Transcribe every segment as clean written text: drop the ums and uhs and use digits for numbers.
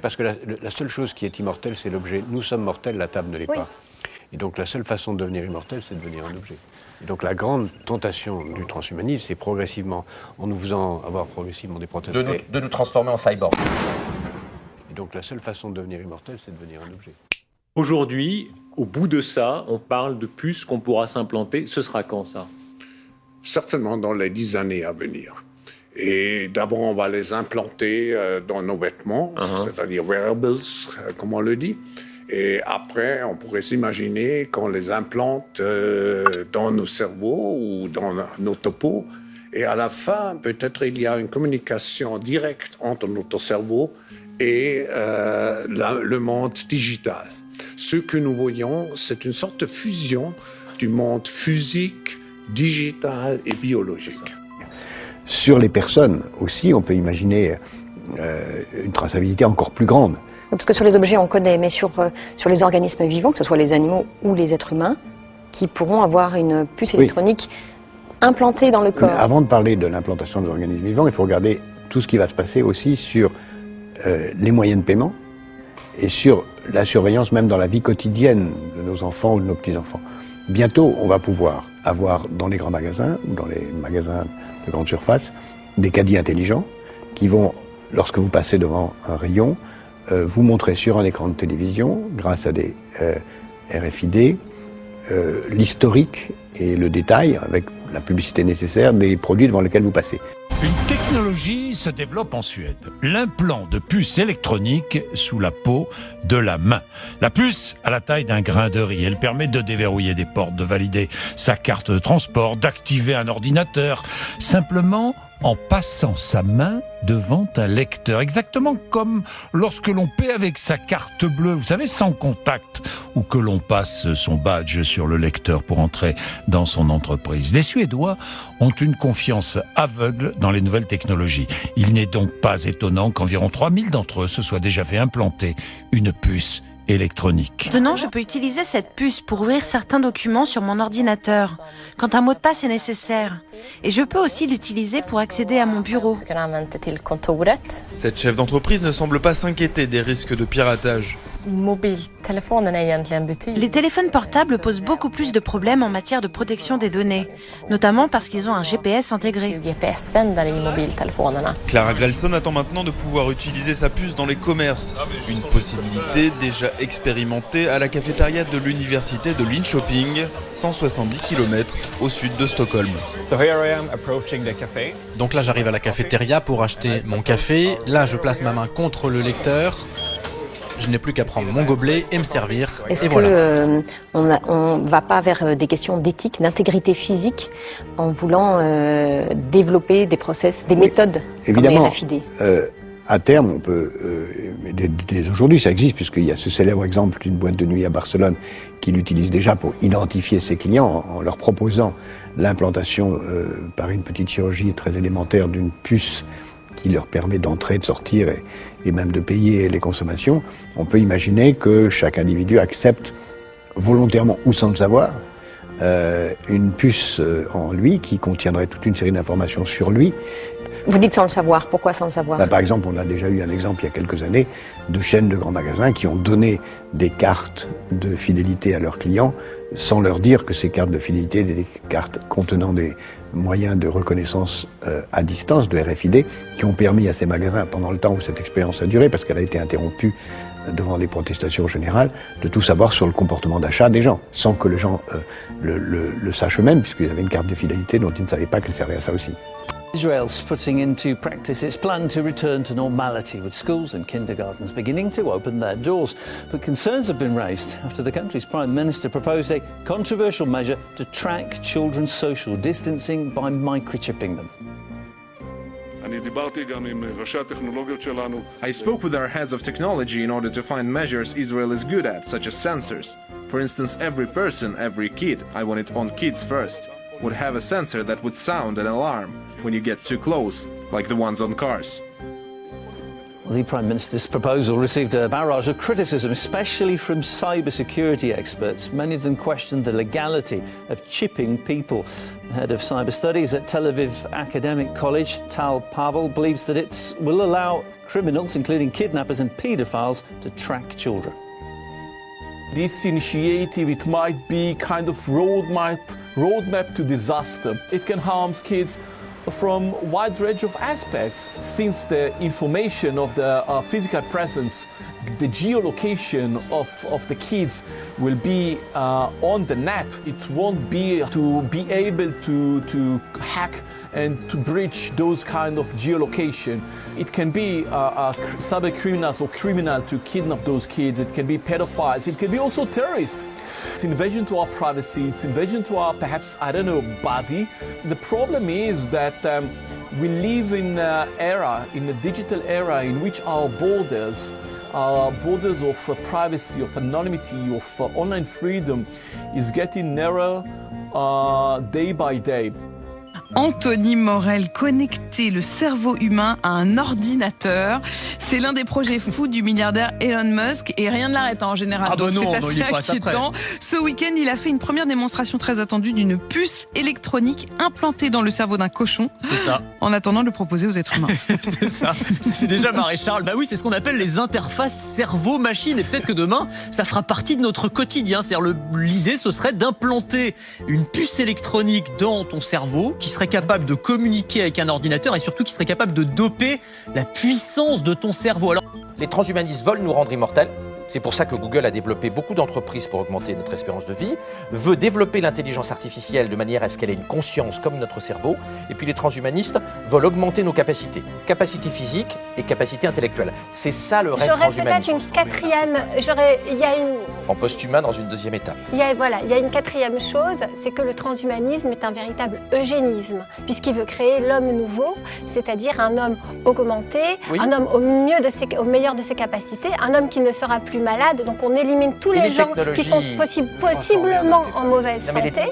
Parce que la seule chose qui est immortelle, c'est l'objet. Nous sommes mortels, la table ne l'est pas. Et donc la seule façon de devenir immortel, c'est de devenir un objet. Et donc la grande tentation du transhumanisme, c'est progressivement, en nous faisant avoir progressivement des prothèses... De nous transformer en cyborg. Et donc la seule façon de devenir immortel, c'est de devenir un objet. Aujourd'hui, au bout de ça, on parle de puces qu'on pourra s'implanter. Ce sera quand, ça? Certainement dans les 10 années à venir. Et d'abord, on va les implanter dans nos vêtements, c'est-à-dire wearables, comme on le dit. Et après, on pourrait s'imaginer qu'on les implante dans nos cerveaux ou dans nos topos. Et à la fin, peut-être il y a une communication directe entre notre cerveau et le monde digital. Ce que nous voyons, c'est une sorte de fusion du monde physique, digital et biologique. Sur les personnes aussi, on peut imaginer une traçabilité encore plus grande. Parce que sur les objets, on connaît, mais sur les organismes vivants, que ce soit les animaux ou les êtres humains, qui pourront avoir une puce électronique implantée dans le corps. Mais avant de parler de l'implantation des organismes vivants, il faut regarder tout ce qui va se passer aussi sur les moyens de paiement et sur la surveillance même dans la vie quotidienne de nos enfants ou de nos petits-enfants. Bientôt, on va pouvoir avoir dans les grands magasins ou dans les magasins de grande surface des caddies intelligents qui vont, lorsque vous passez devant un rayon, vous montrer sur un écran de télévision, grâce à des RFID, l'historique et le détail, avec la publicité nécessaire, des produits devant lesquels vous passez. Une technologie se développe en Suède. L'implant de puce électronique sous la peau de la main. La puce a la taille d'un grain de riz. Elle permet de déverrouiller des portes, de valider sa carte de transport, d'activer un ordinateur, simplement en passant sa main devant un lecteur. Exactement comme lorsque l'on paie avec sa carte bleue, vous savez, sans contact, ou que l'on passe son badge sur le lecteur pour entrer dans son entreprise. Les Suédois ont une confiance aveugle dans les nouvelles technologies. Il n'est donc pas étonnant qu'environ 3000 d'entre eux se soient déjà fait implanter une puce électronique. Maintenant, je peux utiliser cette puce pour ouvrir certains documents sur mon ordinateur, quand un mot de passe est nécessaire. Et je peux aussi l'utiliser pour accéder à mon bureau. Cette chef d'entreprise ne semble pas s'inquiéter des risques de piratage. Les téléphones portables posent beaucoup plus de problèmes en matière de protection des données, notamment parce qu'ils ont un GPS intégré. Clara Grelson attend maintenant de pouvoir utiliser sa puce dans les commerces. Une possibilité déjà expérimentée à la cafétéria de l'université de Linköping, 170 km au sud de Stockholm. Donc là, j'arrive à la cafétéria pour acheter mon café. Là, je place ma main contre le lecteur. Je n'ai plus qu'à prendre mon gobelet et me servir. Est-ce qu'on ne va pas vers des questions d'éthique, d'intégrité physique, en voulant développer des process, des méthodes évidemment, comme RFID à terme, on peut, dès aujourd'hui ça existe, puisqu'il y a ce célèbre exemple d'une boîte de nuit à Barcelone qui l'utilise déjà pour identifier ses clients en leur proposant l'implantation par une petite chirurgie très élémentaire d'une puce qui leur permet d'entrer, de sortir et même de payer les consommations. On peut imaginer que chaque individu accepte volontairement ou sans le savoir une puce en lui qui contiendrait toute une série d'informations sur lui. Vous dites sans le savoir, pourquoi sans le savoir? Par exemple, on a déjà eu un exemple il y a quelques années de chaînes de grands magasins qui ont donné des cartes de fidélité à leurs clients sans leur dire que ces cartes de fidélité étaient des cartes contenant des moyens de reconnaissance à distance, de RFID, qui ont permis à ces magasins, pendant le temps où cette expérience a duré, parce qu'elle a été interrompue devant des protestations générales, de tout savoir sur le comportement d'achat des gens, sans que les gens le sachent eux-mêmes, puisqu'ils avaient une carte de fidélité dont ils ne savaient pas qu'elle servait à ça aussi. Israel's putting into practice its plan to return to normality, with schools and kindergartens beginning to open their doors. But concerns have been raised after the country's Prime Minister proposed a controversial measure to track children's social distancing by microchipping them. I spoke with our heads of technology in order to find measures Israel is good at, such as sensors. For instance, every person, every kid, I want it on kids first, would have a sensor that would sound an alarm when you get too close, like the ones on cars. Well, the Prime Minister's proposal received a barrage of criticism, especially from cybersecurity experts. Many of them questioned the legality of chipping people. The head of cyber studies at Tel Aviv Academic College, Tal Pavel, believes that it will allow criminals, including kidnappers and paedophiles, to track children. This initiative, it might be kind of roadmap to disaster. It can harm kids from a wide range of aspects. Since the information of the physical presence, the geolocation of the kids will be on the net, it won't be to be able to hack and to breach those kind of geolocation. It can be cyber criminals or criminal to kidnap those kids. It can be pedophiles. It can be also terrorists. It's invasion to our privacy. It's invasion to our, perhaps, I don't know, body. The problem is that we live in an era, in a digital era, in which our borders of privacy, of anonymity, of online freedom is getting narrower day by day. Anthony Morel, connecter le cerveau humain à un ordinateur. C'est l'un des projets fous du milliardaire Elon Musk et rien ne l'arrête en général. Ah bah donc non, c'est assez inquiétant. Ce week-end, il a fait une première démonstration très attendue d'une puce électronique implantée dans le cerveau d'un cochon. C'est ça. En attendant de le proposer aux êtres humains. C'est ça. Ça fait déjà marrer Charles. Bah oui, c'est ce qu'on appelle les interfaces cerveau-machine. Et peut-être que demain, ça fera partie de notre quotidien. C'est-à-dire l'idée, ce serait d'implanter une puce électronique dans ton cerveau qui serait capable de communiquer avec un ordinateur et surtout qui serait capable de doper la puissance de ton cerveau. Alors, les transhumanistes veulent nous rendre immortels. C'est pour ça que Google a développé beaucoup d'entreprises pour augmenter notre espérance de vie, veut développer l'intelligence artificielle de manière à ce qu'elle ait une conscience comme notre cerveau. Et puis les transhumanistes veulent augmenter nos capacités physiques et capacités intellectuelles. C'est ça le rêve transhumaniste. J'aurais peut-être une quatrième, il y a une... En post-humain dans une deuxième étape. Il y a une quatrième chose, c'est que le transhumanisme est un véritable eugénisme, puisqu'il veut créer l'homme nouveau, c'est-à-dire un homme augmenté, un homme au meilleur de ses capacités, un homme qui ne sera plus malade, donc on élimine tous les gens qui sont possiblement en mauvaise santé.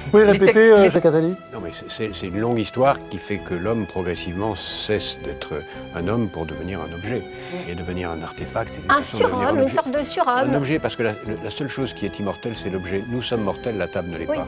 Vous pouvez répéter, Jacques Attali ? Non, mais c'est une longue histoire qui fait que l'homme progressivement cesse d'être un homme pour devenir un objet et devenir un artefact. Un surhomme, une sorte de surhomme. Un objet, parce que la seule chose qui est immortelle, c'est l'objet. Nous sommes mortels, la table ne l'est pas.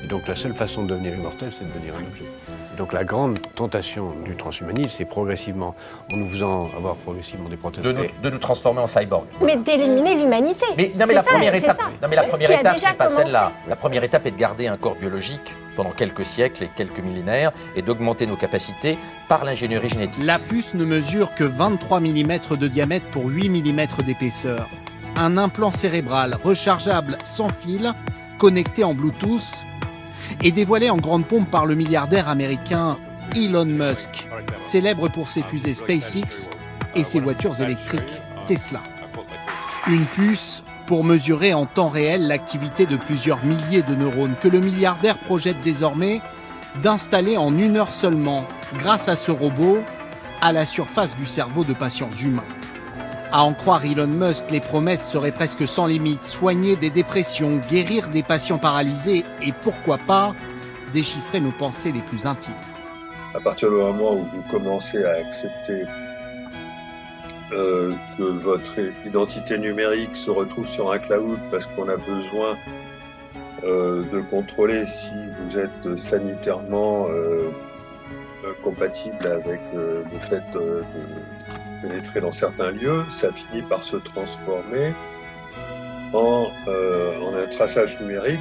Et donc la seule façon de devenir immortel, c'est de devenir un objet. Et donc la grande tentation du transhumanisme, c'est progressivement, en nous faisant avoir progressivement des prothèses, de nous transformer en cyborg. Mais d'éliminer l'humanité. Mais la première étape n'est pas celle-là. La première étape est de garder un corps biologique pendant quelques siècles et quelques millénaires et d'augmenter nos capacités par l'ingénierie génétique. La puce ne mesure que 23 mm de diamètre pour 8 mm d'épaisseur. Un implant cérébral rechargeable sans fil, connecté en Bluetooth, et dévoilé en grande pompe par le milliardaire américain Elon Musk, célèbre pour ses fusées SpaceX et ses voitures électriques Tesla. Une puce pour mesurer en temps réel l'activité de plusieurs milliers de neurones que le milliardaire projette désormais d'installer en 1 heure seulement, grâce à ce robot, à la surface du cerveau de patients humains. À en croire Elon Musk, les promesses seraient presque sans limite. Soigner des dépressions, guérir des patients paralysés et pourquoi pas déchiffrer nos pensées les plus intimes. À partir du moment où vous commencez à accepter que votre identité numérique se retrouve sur un cloud parce qu'on a besoin de contrôler si vous êtes sanitairement compatible avec le fait de pénétrer dans certains lieux, ça finit par se transformer en un traçage numérique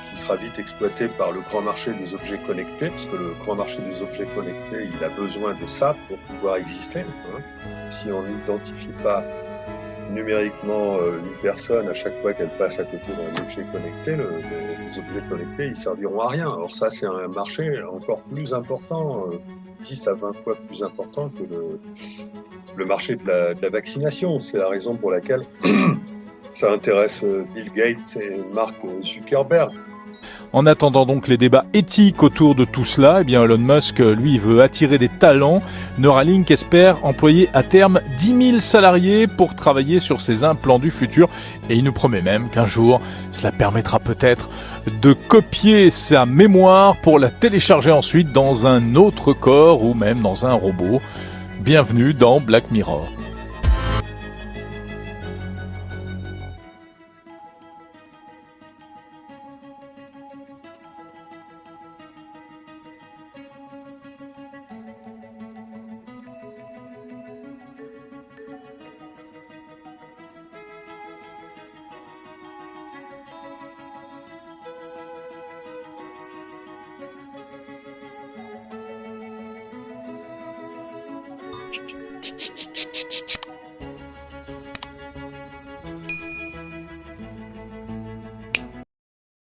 qui sera vite exploité par le grand marché des objets connectés, parce que le grand marché des objets connectés, il a besoin de ça pour pouvoir exister. Si on n'identifie pas numériquement une personne à chaque fois qu'elle passe à côté d'un objet connecté, les objets connectés, ils serviront à rien. Alors ça, c'est un marché encore plus important, 10 à 20 fois plus important que le marché de la vaccination. C'est la raison pour laquelle ça intéresse Bill Gates et Mark Zuckerberg. En attendant donc les débats éthiques autour de tout cela, eh bien Elon Musk, lui, veut attirer des talents. Neuralink espère employer à terme 10 000 salariés pour travailler sur ses implants du futur. Et il nous promet même qu'un jour, cela permettra peut-être de copier sa mémoire pour la télécharger ensuite dans un autre corps ou même dans un robot. Bienvenue dans Black Mirror.